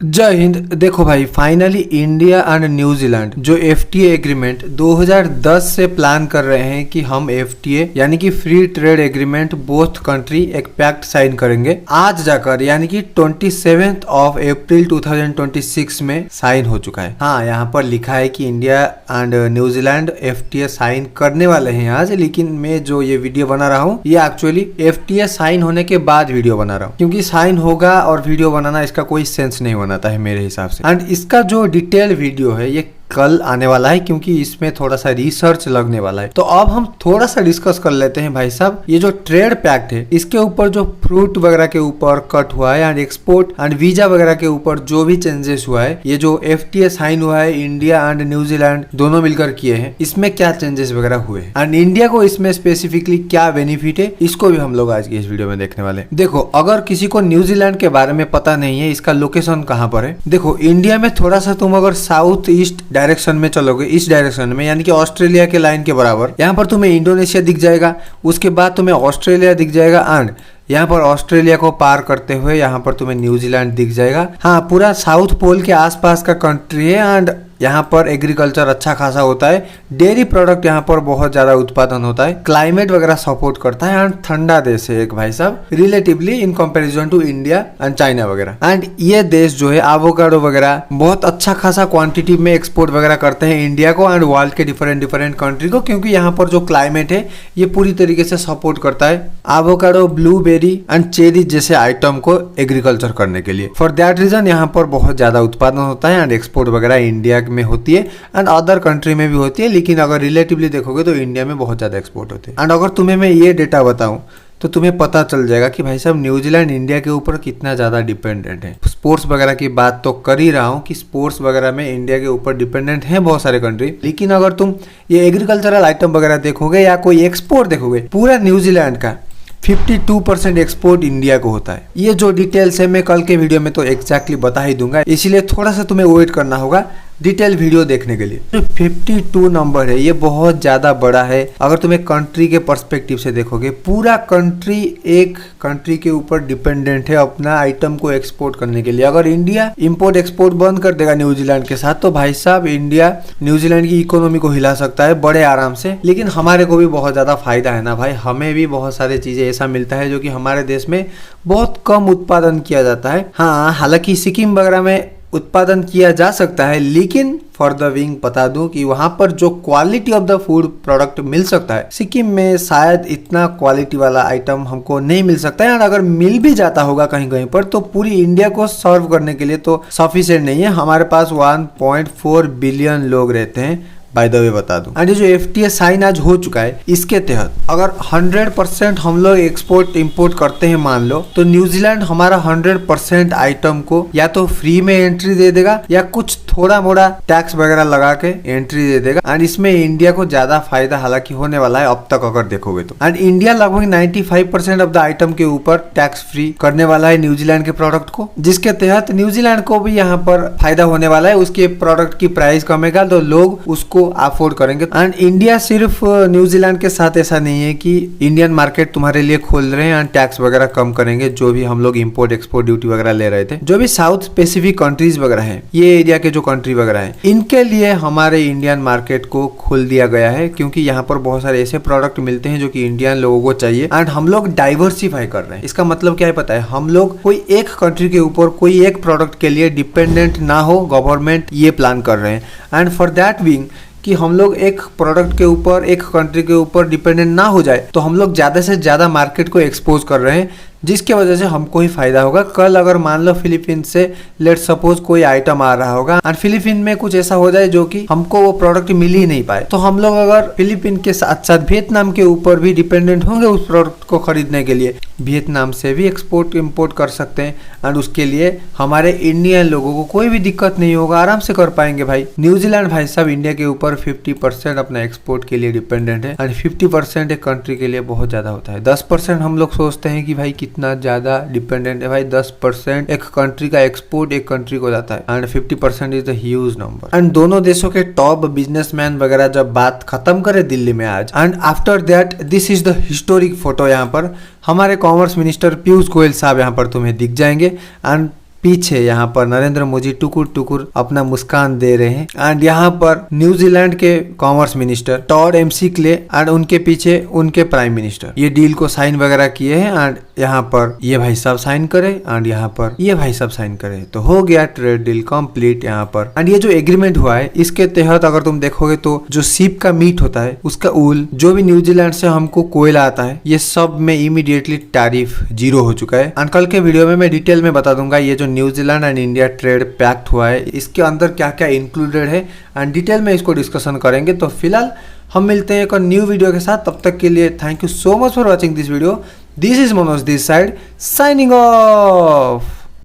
जय हिंद। देखो भाई, फाइनली इंडिया एंड न्यूजीलैंड जो एफटीए एग्रीमेंट 2010 से प्लान कर रहे हैं कि हम एफटीए यानी कि free trade agreement both country एक पैक्ट साइन करेंगे। आज जाकर यानी कि 27 अप्रैल 2026 में साइन हो चुका है। हाँ, यहाँ पर लिखा है कि India and New Zealand FTA sign करने वाले हैं आज, लेकिन मैं जो ये वीडियो बना रहा हूँ ये एक्चुअली एफटीए साइन होने के बाद वीडियो बना रहा हूँ, क्योंकि साइन होगा और वीडियो बनाना इसका कोई सेंस नहीं बनाता है मेरे हिसाब से। एंड इसका जो डिटेल वीडियो है ये कल आने वाला है, क्योंकि इसमें थोड़ा सा रिसर्च लगने वाला है। तो अब हम थोड़ा सा डिस्कस कर लेते हैं भाई साहब, ये जो ट्रेड पैक्ट है इसके ऊपर जो फ्रूट वगैरह के ऊपर कट हुआ है एंड एक्सपोर्ट एंड वीजा वगैरह के ऊपर जो भी चेंजेस हुआ है, ये जो एफटीए साइन हुआ है इंडिया एंड न्यूजीलैंड दोनों मिलकर किए हैं, इसमें क्या चेंजेस वगैरह हुए हैं एंड इंडिया को इसमें स्पेसिफिकली क्या बेनिफिट है, इसको भी हम लोग आज की इस वीडियो में देखने वाले हैं। देखो, अगर किसी को न्यूजीलैंड के बारे में पता नहीं है, इसका लोकेशन कहाँ पर है, देखो इंडिया में थोड़ा सा तुम अगर साउथ ईस्ट डायरेक्शन में चलोगे, इस डायरेक्शन में यानी कि ऑस्ट्रेलिया के लाइन के बराबर, यहाँ पर तुम्हें इंडोनेशिया दिख जाएगा, उसके बाद तुम्हें ऑस्ट्रेलिया दिख जाएगा एंड यहाँ पर ऑस्ट्रेलिया को पार करते हुए यहाँ पर तुम्हें न्यूजीलैंड दिख जाएगा। हाँ, पूरा साउथ पोल के आसपास का कंट्री है एंड यहाँ पर एग्रीकल्चर अच्छा खासा होता है, डेयरी प्रोडक्ट यहाँ पर बहुत ज्यादा उत्पादन होता है, क्लाइमेट वगैरह सपोर्ट करता है एंड ठंडा देश है एक भाई साहब relatively in comparison to India and China वगैरह। एंड ये देश जो है एवोकाडो वगैरह बहुत अच्छा खासा क्वांटिटी में एक्सपोर्ट वगैरह करते हैं इंडिया को एंड वर्ल्ड के डिफरेंट कंट्री को, क्योंकि यहाँ पर जो क्लाइमेट है ये पूरी तरीके से सपोर्ट करता है एवोकाडो, ब्लूबेरी एंड चेरी जैसे आइटम को एग्रीकल्चर करने के लिए। फॉर दैट रीजन यहाँ पर बहुत ज्यादा उत्पादन होता है एंड एक्सपोर्ट वगैरह इंडिया में होती है एंड अदर कंट्री में भी होती है, लेकिन अगर रिलेटिवली देखोगे तो इंडिया में बहुत ज्यादा एक्सपोर्ट होते हैं। एंड अगर तुम्हें मैं ये डेटा बताऊं तो तुम्हें पता चल जाएगा कि भाई साहब न्यूजीलैंड इंडिया के ऊपर कितना ज्यादा डिपेंडेंट है। स्पोर्ट्स वगैरह की बात तो कर ही रहा हूँ कि स्पोर्ट्स वगैरह में इंडिया के ऊपर डिपेंडेंट है बहुत सारे कंट्री, लेकिन अगर तुम ये एग्रीकल्चरल आइटम वगैरह देखोगे या कोई एक्सपोर्ट देखोगे, पूरा न्यूजीलैंड का 52% एक्सपोर्ट इंडिया को होता है। ये जो डिटेल्स है मैं कल के वीडियो में तो एग्जैक्टली बता ही दूंगा, इसीलिए थोड़ा सा तुम्हें वेट करना होगा डिटेल वीडियो देखने के लिए। जो 52 नंबर है ये बहुत ज्यादा बड़ा है। अगर तुम्हें कंट्री के पर्सपेक्टिव से देखोगे, पूरा कंट्री एक कंट्री के ऊपर डिपेंडेंट है अपना आइटम को एक्सपोर्ट करने के लिए। अगर इंडिया इंपोर्ट एक्सपोर्ट बंद कर देगा न्यूजीलैंड के साथ तो भाई साहब इंडिया न्यूजीलैंड की इकोनॉमी को हिला सकता है बड़े आराम से, लेकिन हमारे को भी बहुत ज्यादा फायदा है ना भाई। हमें भी बहुत सारी चीजें ऐसा मिलता है जो कि हमारे देश में बहुत कम उत्पादन किया जाता है। हाँ, हालांकि सिक्किम वगैरह में उत्पादन किया जा सकता है, लेकिन फॉर द विंग बता दूं कि वहां पर जो quality of the food product मिल सकता है, सिक्किम में शायद इतना क्वालिटी वाला आइटम हमको नहीं मिल सकता है। और अगर मिल भी जाता होगा कहीं कहीं पर तो पूरी इंडिया को सर्व करने के लिए तो सफिशिएंट नहीं है। हमारे पास 1.4 बिलियन लोग रहते हैं, बाय द वे बता दूं। एंड ये जो एफटीए साइन आज हो चुका है, इसके तहत अगर 100% हम लोग एक्सपोर्ट इंपोर्ट करते हैं मान लो, तो न्यूजीलैंड हमारा 100% आइटम को या तो फ्री में एंट्री दे देगा या कुछ थोड़ा मोड़ा टैक्स वगैरह लगा के एंट्री दे देगा। एंड इसमें इंडिया को ज्यादा फायदा हालांकि होने वाला है अब तक अगर देखोगे तो। एंड इंडिया लगभग 95% ऑफ द आइटम के ऊपर टैक्स फ्री करने वाला है न्यूजीलैंड के प्रोडक्ट को, जिसके तहत न्यूजीलैंड को भी यहाँ पर फायदा होने वाला है। उसके प्रोडक्ट की प्राइस कमेगा तो लोग उसको अफोर्ड करेंगे। एंड इंडिया सिर्फ न्यूजीलैंड के साथ ऐसा नहीं है कि इंडियन मार्केट तुम्हारे लिए खोल रहे हैं एंड टैक्स वगैरह कम करेंगे, जो भी हम लोग इंपोर्ट एक्सपोर्ट ड्यूटी वगैरह ले रहे थे। जो भी साउथ स्पेसिफिक कंट्रीज वगैरह हैं, ये एरिया के जो कंट्री वगैरह हैं, इनके लिए हमारे इंडियन मार्केट को खोल दिया गया है, क्योंकि यहाँ पर बहुत सारे ऐसे प्रोडक्ट मिलते हैं जो कि इंडियन लोगों को चाहिए। एंड हम लोग डाइवर्सिफाई कर रहे हैं। इसका मतलब क्या है पता है, हम लोग कोई एक कंट्री के ऊपर कोई एक प्रोडक्ट के लिए डिपेंडेंट ना हो, गवर्नमेंट ये प्लान कर रहे हैं। एंड फॉर दैट विंग कि हम लोग एक प्रोडक्ट के ऊपर एक कंट्री के ऊपर डिपेंडेंट ना हो जाए, तो हम लोग ज्यादा से ज्यादा मार्केट को एक्सपोज कर रहे हैं, जिसके वजह से हमको ही फायदा होगा। कल अगर मान लो फिलीपींस से लेट सपोज कोई आइटम आ रहा होगा और फिलीपीन में कुछ ऐसा हो जाए जो कि हमको वो प्रोडक्ट मिल ही नहीं पाए, तो हम लोग अगर फिलीपीन के साथ साथ वियतनाम के ऊपर भी डिपेंडेंट होंगे उस प्रोडक्ट को खरीदने के लिए, वियतनाम से भी एक्सपोर्ट इम्पोर्ट कर सकते हैं। एंड उसके लिए हमारे इंडियन लोगों को कोई भी दिक्कत नहीं होगा, आराम से कर पाएंगे भाई। न्यूजीलैंड भाई साहब इंडिया के ऊपर 50% अपना एक्सपोर्ट के लिए डिपेंडेंट है एंड 50% एक कंट्री के लिए बहुत ज्यादा होता है। 10% हम लोग सोचते हैं कि भाई कितना ज्यादा डिपेंडेंट है भाई, 10% एक कंट्री का एक्सपोर्ट एक कंट्री को जाता है and 50% is the huge number. And दोनों देशों के टॉप बिजनेसमैन वगैरह जब बात खत्म करे दिल्ली में आज, and after that this is the historic photo. यहाँ पर हमारे कॉमर्स मिनिस्टर पीयूष गोयल साहब यहाँ पर तुम्हें दिख जाएंगे एंड पीछे यहाँ पर नरेंद्र मोदी टुकुर टुकुर अपना मुस्कान दे रहे हैं। एंड यहाँ पर न्यूजीलैंड के commerce minister Todd McClay and उनके पीछे उनके प्राइम मिनिस्टर ये डील को साइन वगैरह किए हैं। एंड यहाँ पर ये भाई साहब साइन करे एंड यहाँ पर ये भाई साहब साइन करे, तो हो गया ट्रेड डील कंप्लीट यहाँ पर। एंड ये जो एग्रीमेंट हुआ है इसके तहत अगर तुम देखोगे तो जो सीप का मीट होता है, उसका ऊल, जो भी न्यूजीलैंड से हमको कोयला आता है, ये सब में इमीडिएटली टैरिफ 0 हो चुका है। एंड कल के वीडियो में मैं डिटेल में बता दूंगा ये जो New Zealand and India trade pact हुआ है इसके अंदर क्या क्या इंक्लूडेड है एंड डिटेल में इसको डिस्कशन करेंगे। तो फिलहाल हम मिलते हैं एक न्यू वीडियो के साथ, तब तक के लिए thank you so much for watching this video. This is Manoj this side signing off.